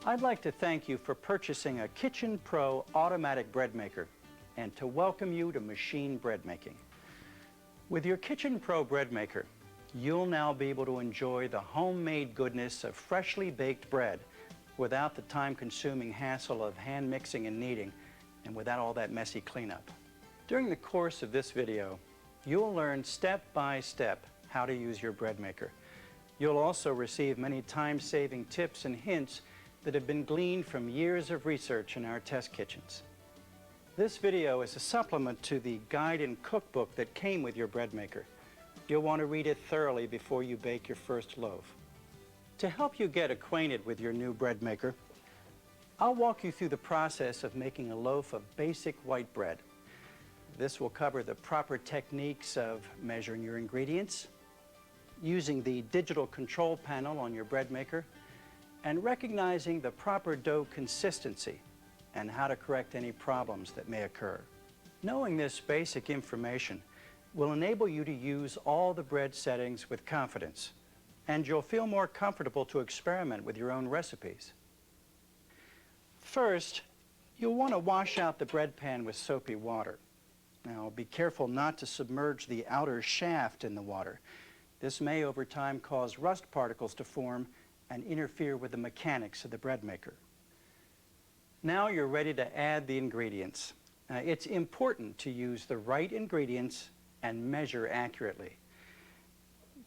I'd like to thank you for purchasing a Kitchen Pro automatic bread maker and to welcome you to machine bread making. With your Kitchen Pro bread maker, you'll now be able to enjoy the homemade goodness of freshly baked bread without the time-consuming hassle of hand mixing and kneading and without all that messy cleanup. During the course of this video, you'll learn step by step how to use your bread maker. You'll also receive many time-saving tips and hints that have been gleaned from years of research in our test kitchens. This video is a supplement to the guide and cookbook that came with your bread maker. You'll want to read it thoroughly before you bake your first loaf. To help you get acquainted with your new bread maker, I'll walk you through the process of making a loaf of basic white bread. This will cover the proper techniques of measuring your ingredients, using the digital control panel on your bread maker, and recognizing the proper dough consistency and how to correct any problems that may occur. Knowing this basic information will enable you to use all the bread settings with confidence, and you'll feel more comfortable to experiment with your own recipes. First, you'll want to wash out the bread pan with soapy water. Now, be careful not to submerge the outer shaft in the water. This may over time cause rust particles to form and interfere with the mechanics of the bread maker. Now you're ready to add the ingredients. It's important to use the right ingredients and measure accurately.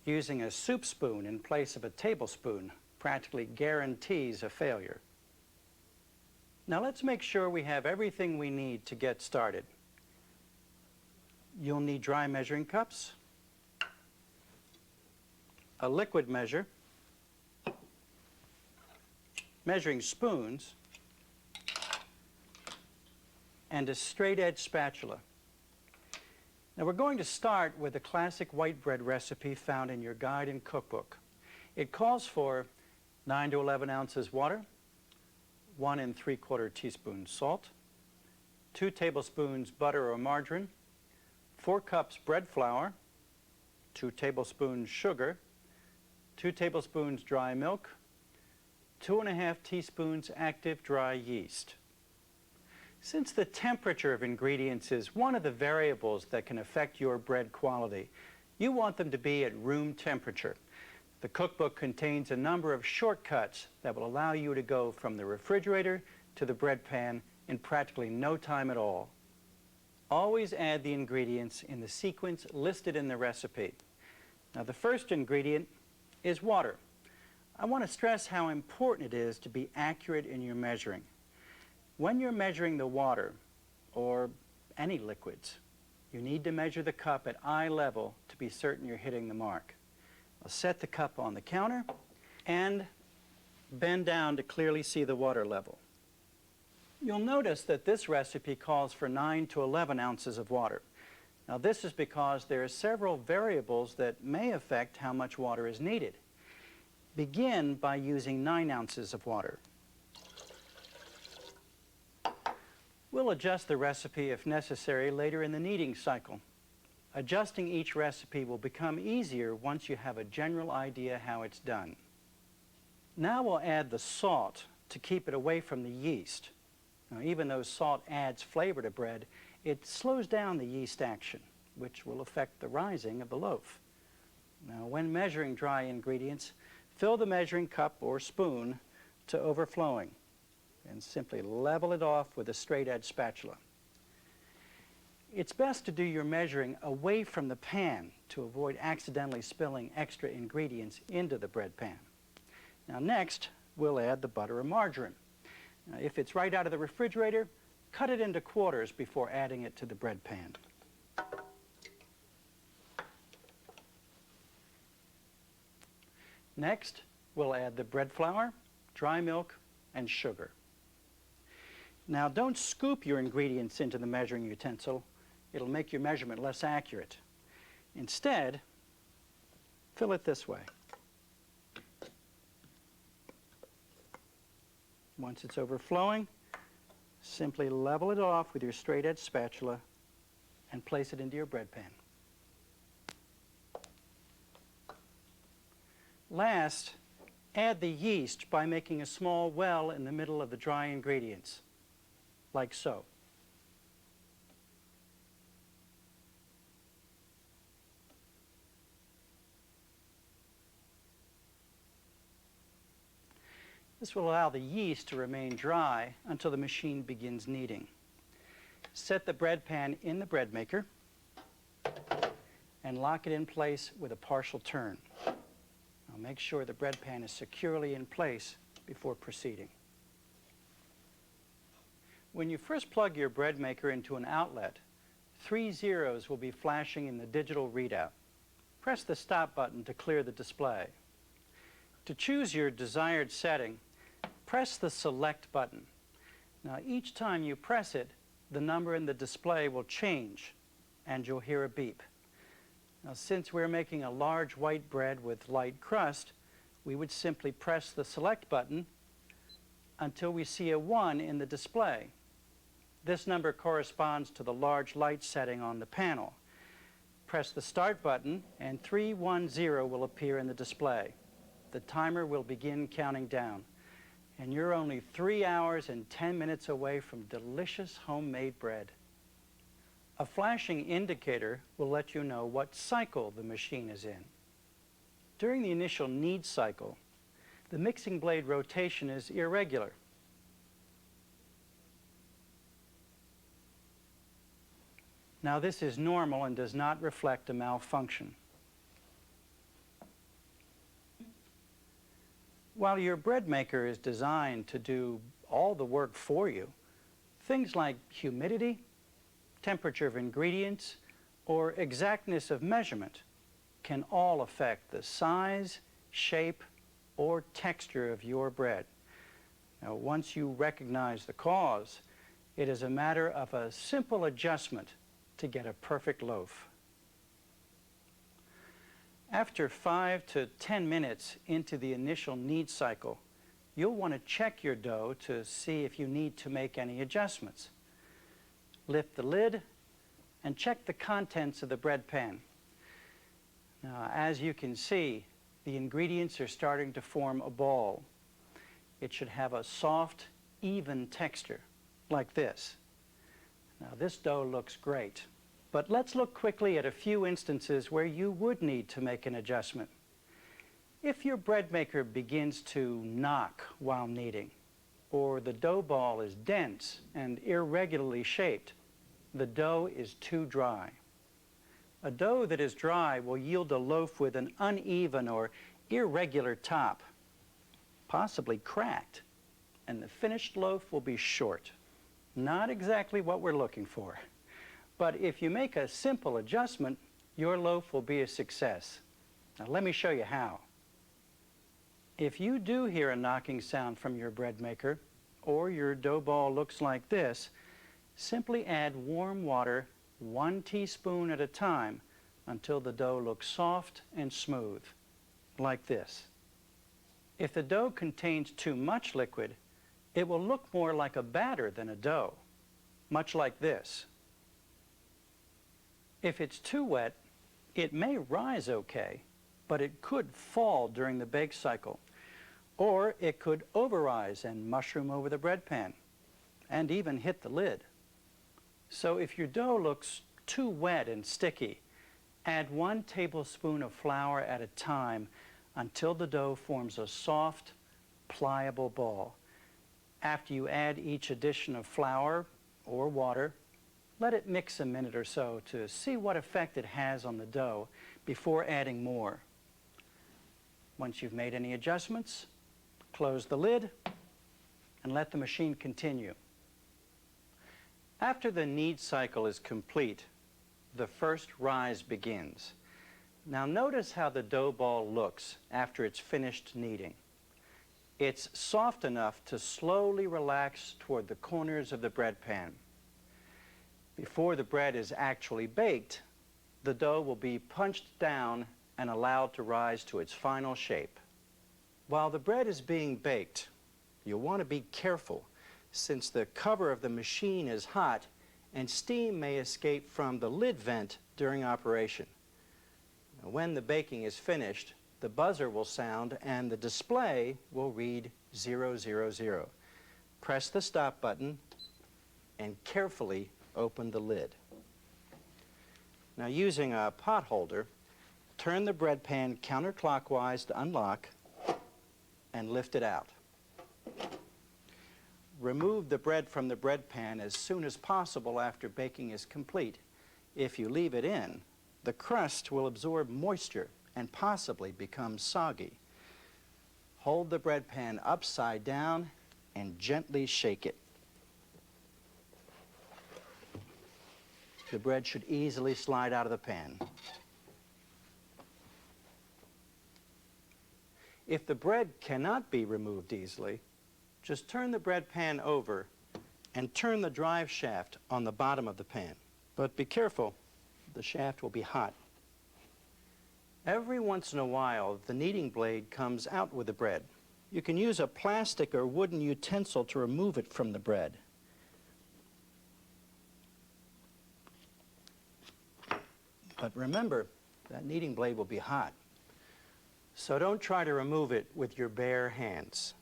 Using a soup spoon in place of a tablespoon practically guarantees a failure. Now let's make sure we have everything we need to get started. You'll need dry measuring cups, a liquid measure, measuring spoons, and a straight edge spatula. Now we're going to start with a classic white bread recipe found in your guide and cookbook. It calls for 9 to 11 ounces water, 1 3/4 teaspoons salt, 2 tablespoons butter or margarine, 4 cups bread flour, 2 tablespoons sugar, 2 tablespoons dry milk, 2½ teaspoons active dry yeast. Since the temperature of ingredients is one of the variables that can affect your bread quality, you want them to be at room temperature. The cookbook contains a number of shortcuts that will allow you to go from the refrigerator to the bread pan in practically no time at all. Always add the ingredients in the sequence listed in the recipe. Now the first ingredient is water. I want to stress how important it is to be accurate in your measuring. When you're measuring the water, or any liquids, you need to measure the cup at eye level to be certain you're hitting the mark. I'll set the cup on the counter and bend down to clearly see the water level. You'll notice that this recipe calls for 9 to 11 ounces of water. Now this is because there are several variables that may affect how much water is needed. Begin by using 9 ounces of water. We'll adjust the recipe if necessary later in the kneading cycle. Adjusting each recipe will become easier once you have a general idea how it's done. Now we'll add the salt to keep it away from the yeast. Now, even though salt adds flavor to bread, it slows down the yeast action, which will affect the rising of the loaf. Now, when measuring dry ingredients, fill the measuring cup or spoon to overflowing and simply level it off with a straight edge spatula. It's best to do your measuring away from the pan to avoid accidentally spilling extra ingredients into the bread pan. Now next, we'll add the butter or margarine. Now, if it's right out of the refrigerator, cut it into quarters before adding it to the bread pan. Next, we'll add the bread flour, dry milk, and sugar. Now don't scoop your ingredients into the measuring utensil. It'll make your measurement less accurate. Instead, fill it this way. Once it's overflowing, simply level it off with your straight edge spatula and place it into your bread pan. Last, Add the yeast by making a small well in the middle of the dry ingredients, like so. This will allow the yeast to remain dry until the machine begins kneading. Set the bread pan in the bread maker and lock it in place with a partial turn. Now make sure the bread pan is securely in place before proceeding. When you first plug your bread maker into an outlet, 3 zeros will be flashing in the digital readout. Press the stop button to clear the display. To choose your desired setting, press the select button. Now each time you press it, the number in the display will change and you'll hear a beep. Now since we're making a large white bread with light crust, we would simply press the select button until we see a 1 in the display. This number corresponds to the large light setting on the panel. Press the start button and 310 will appear in the display. The timer will begin counting down. And you're only 3 hours and 10 minutes away from delicious homemade bread. A flashing indicator will let you know what cycle the machine is in. During the initial knead cycle, the mixing blade rotation is irregular. Now this is normal and does not reflect a malfunction. While your bread maker is designed to do all the work for you, things like humidity, temperature of ingredients, or exactness of measurement can all affect the size, shape, or texture of your bread. Now, once you recognize the cause, it is a matter of a simple adjustment to get a perfect loaf. After 5 to 10 minutes into the initial knead cycle, you'll want to check your dough to see if you need to make any adjustments. Lift the lid and check the contents of the bread pan. Now, as you can see, the ingredients are starting to form a ball. It should have a soft, even texture, like this. Now, this dough looks great. But let's look quickly at a few instances where you would need to make an adjustment. If your bread maker begins to knock while kneading, or the dough ball is dense and irregularly shaped, the dough is too dry. A dough that is dry will yield a loaf with an uneven or irregular top, possibly cracked, and the finished loaf will be short. Not exactly what we're looking for. But if you make a simple adjustment, your loaf will be a success. Now let me show you how. If you do hear a knocking sound from your bread maker, or your dough ball looks like this, simply add warm water 1 teaspoon at a time until the dough looks soft and smooth, like this. If the dough contains too much liquid, it will look more like a batter than a dough, much like this. If it's too wet, it may rise okay, but it could fall during the bake cycle, or it could overrise and mushroom over the bread pan, and even hit the lid. So if your dough looks too wet and sticky, add 1 tablespoon of flour at a time until the dough forms a soft, pliable ball. After you add each addition of flour or water, let it mix a minute or so to see what effect it has on the dough before adding more. Once you've made any adjustments, close the lid and let the machine continue. After the knead cycle is complete, the first rise begins. Now notice how the dough ball looks after it's finished kneading. It's soft enough to slowly relax toward the corners of the bread pan. Before the bread is actually baked, the dough will be punched down and allowed to rise to its final shape. While the bread is being baked, you'll want to be careful since the cover of the machine is hot and steam may escape from the lid vent during operation. Now, when the baking is finished, the buzzer will sound and the display will read 000. Press the stop button and carefully open the lid. Now, using a pot holder, turn the bread pan counterclockwise to unlock and lift it out. Remove the bread from the bread pan as soon as possible after baking is complete. If you leave it in, the crust will absorb moisture and possibly become soggy. Hold the bread pan upside down and gently shake it. The bread should easily slide out of the pan. If the bread cannot be removed easily, just turn the bread pan over and turn the drive shaft on the bottom of the pan. But be careful, the shaft will be hot. Every once in a while, the kneading blade comes out with the bread. You can use a plastic or wooden utensil to remove it from the bread. But remember, that kneading blade will be hot. So don't try to remove it with your bare hands.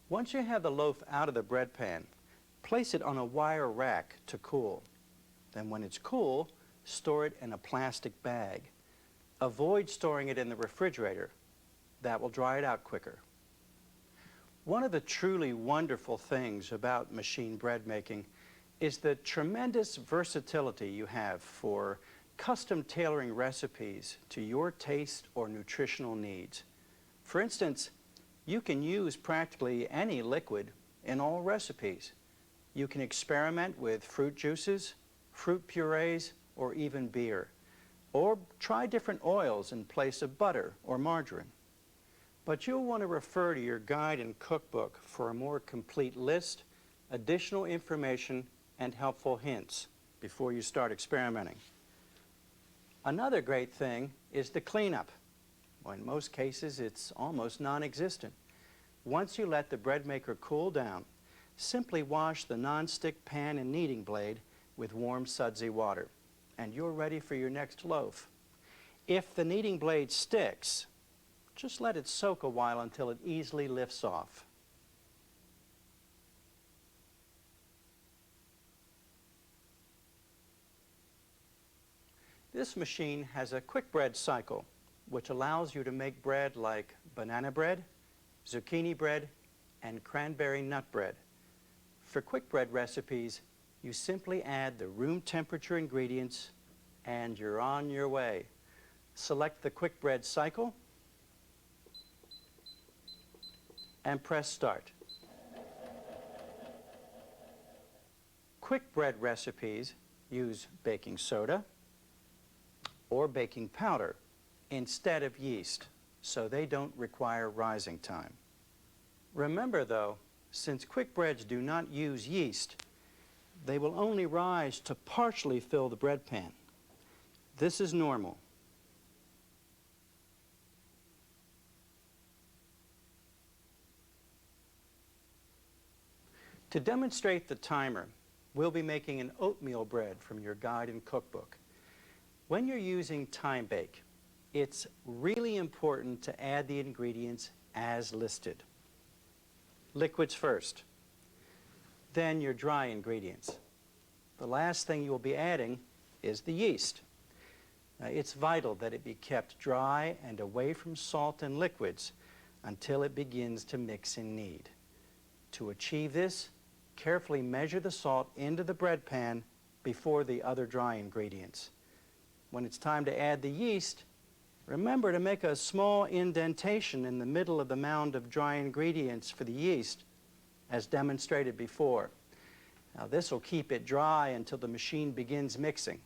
Once you have the loaf out of the bread pan, place it on a wire rack to cool. Then when it's cool, store it in a plastic bag. Avoid storing it in the refrigerator. That will dry it out quicker. One of the truly wonderful things about machine bread making is the tremendous versatility you have for custom tailoring recipes to your taste or nutritional needs. For instance, you can use practically any liquid in all recipes. You can experiment with fruit juices, fruit purees, or even beer. Or try different oils in place of butter or margarine. But you'll want to refer to your guide and cookbook for a more complete list, additional information, and helpful hints before you start experimenting. Another great thing is the cleanup. Well, in most cases, it's almost non-existent. Once you let the bread maker cool down, simply wash the non-stick pan and kneading blade with warm sudsy water, and you're ready for your next loaf. If the kneading blade sticks, just let it soak a while until it easily lifts off. This machine has a quick bread cycle, which allows you to make bread like banana bread, zucchini bread, and cranberry nut bread. For quick bread recipes, you simply add the room temperature ingredients and you're on your way. Select the quick bread cycle and press start. Quick bread recipes use baking soda or baking powder instead of yeast, so they don't require rising time. Remember though, since quick breads do not use yeast, they will only rise to partially fill the bread pan. This is normal. To demonstrate the timer, we'll be making an oatmeal bread from your guide and cookbook. When you're using time bake, it's really important to add the ingredients as listed. Liquids first, then your dry ingredients. The last thing you'll be adding is the yeast. It's vital that it be kept dry and away from salt and liquids until it begins to mix and knead. To achieve this, carefully measure the salt into the bread pan before the other dry ingredients. When it's time to add the yeast, remember to make a small indentation in the middle of the mound of dry ingredients for the yeast, as demonstrated before. Now, this will keep it dry until the machine begins mixing.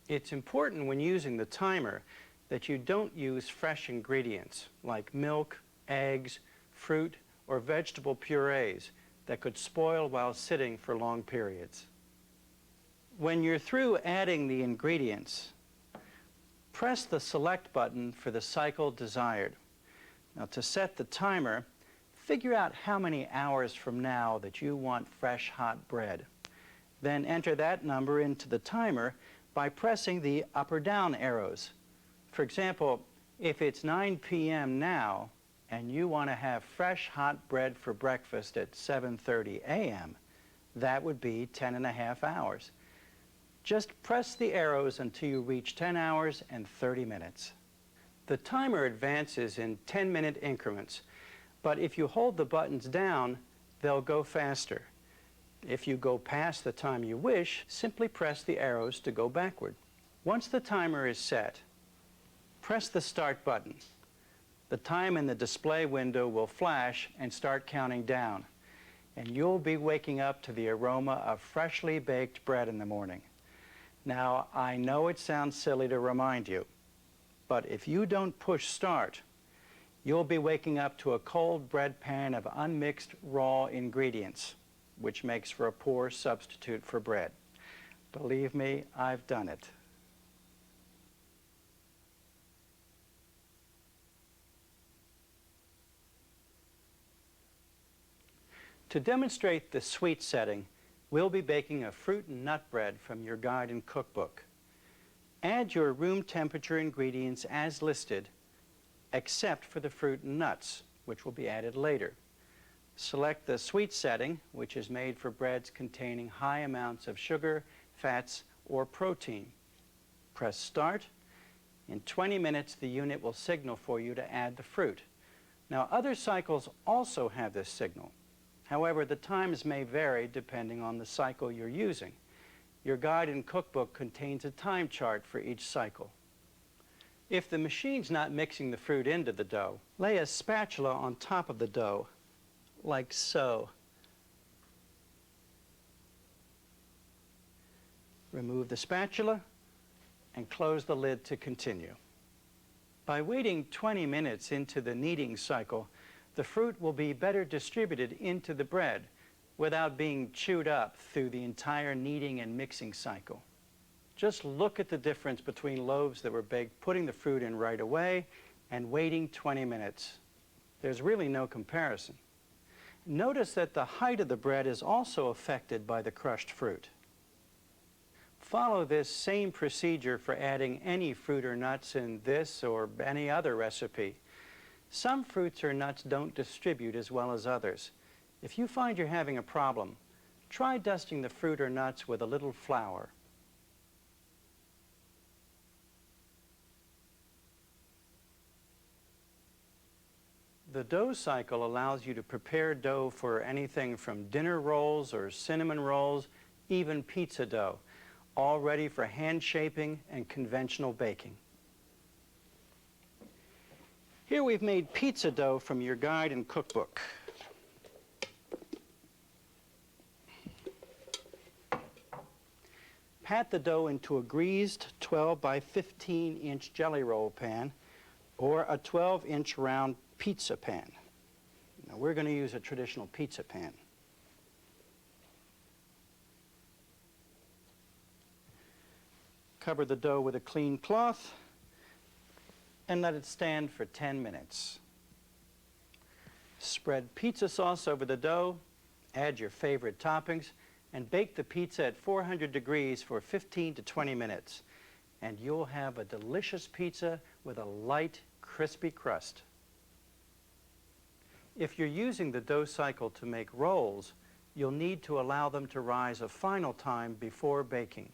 It's important when using the timer that you don't use fresh ingredients like milk, eggs, fruit, or vegetable purees that could spoil while sitting for long periods. When you're through adding the ingredients, press the select button for the cycle desired. Now, to set the timer, figure out how many hours from now that you want fresh hot bread. Then enter that number into the timer by pressing the up or down arrows. For example, if it's 9 p.m. now and you want to have fresh hot bread for breakfast at 7:30 a.m., that would be 10.5 hours. Just press the arrows until you reach 10 hours and 30 minutes. The timer advances in 10-minute increments, but if you hold the buttons down, they'll go faster. If you go past the time you wish, simply press the arrows to go backward. Once the timer is set, press the start button. The time in the display window will flash and start counting down, and you'll be waking up to the aroma of freshly baked bread in the morning. Now, I know it sounds silly to remind you, but if you don't push start, you'll be waking up to a cold bread pan of unmixed raw ingredients, which makes for a poor substitute for bread. Believe me, I've done it. To demonstrate the sweet setting, we'll be baking a fruit and nut bread from your guide and cookbook. Add your room temperature ingredients as listed, except for the fruit and nuts, which will be added later. Select the sweet setting, which is made for breads containing high amounts of sugar, fats, or protein. Press start. In 20 minutes, the unit will signal for you to add the fruit. Now, other cycles also have this signal. However, the times may vary depending on the cycle you're using. Your guide and cookbook contains a time chart for each cycle. If the machine's not mixing the fruit into the dough, lay a spatula on top of the dough, like so. Remove the spatula and close the lid to continue. By waiting 20 minutes into the kneading cycle, the fruit will be better distributed into the bread without being chewed up through the entire kneading and mixing cycle. Just look at the difference between loaves that were baked putting the fruit in right away and waiting 20 minutes. There's really no comparison. Notice that the height of the bread is also affected by the crushed fruit. Follow this same procedure for adding any fruit or nuts in this or any other recipe. Some fruits or nuts don't distribute as well as others. If you find you're having a problem, try dusting the fruit or nuts with a little flour. The dough cycle allows you to prepare dough for anything from dinner rolls or cinnamon rolls, even pizza dough, all ready for hand shaping and conventional baking. Here we've made pizza dough from your guide and cookbook. Pat the dough into a greased 12 by 15 inch jelly roll pan or a 12-inch round pizza pan. Now we're going to use a traditional pizza pan. Cover the dough with a clean cloth and let it stand for 10 minutes. Spread pizza sauce over the dough, add your favorite toppings, and bake the pizza at 400 degrees for 15 to 20 minutes. And you'll have a delicious pizza with a light, crispy crust. If you're using the dough cycle to make rolls, you'll need to allow them to rise a final time before baking.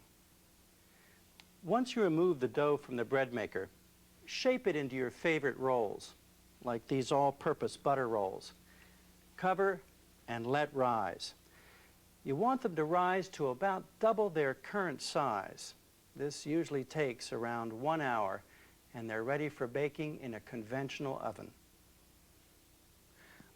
Once you remove the dough from the bread maker, shape it into your favorite rolls, like these all-purpose butter rolls. Cover and let rise. You want them to rise to about double their current size. This usually takes around 1 hour, and they're ready for baking in a conventional oven.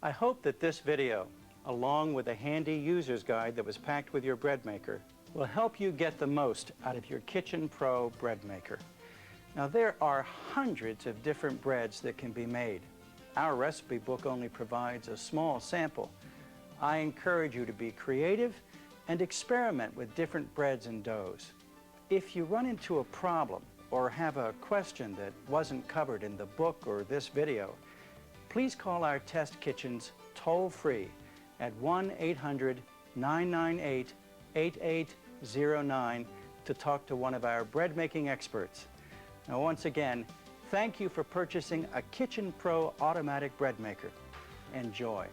I hope that this video, along with a handy user's guide that was packed with your bread maker, will help you get the most out of your Kitchen Pro bread maker. Now, there are hundreds of different breads that can be made. Our recipe book only provides a small sample. I encourage you to be creative and experiment with different breads and doughs. If you run into a problem or have a question that wasn't covered in the book or this video, please call our test kitchens toll-free at 1-800-998-8809 to talk to one of our bread-making experts. Now, once again, Thank you for purchasing a Kitchen Pro automatic bread maker. Enjoy.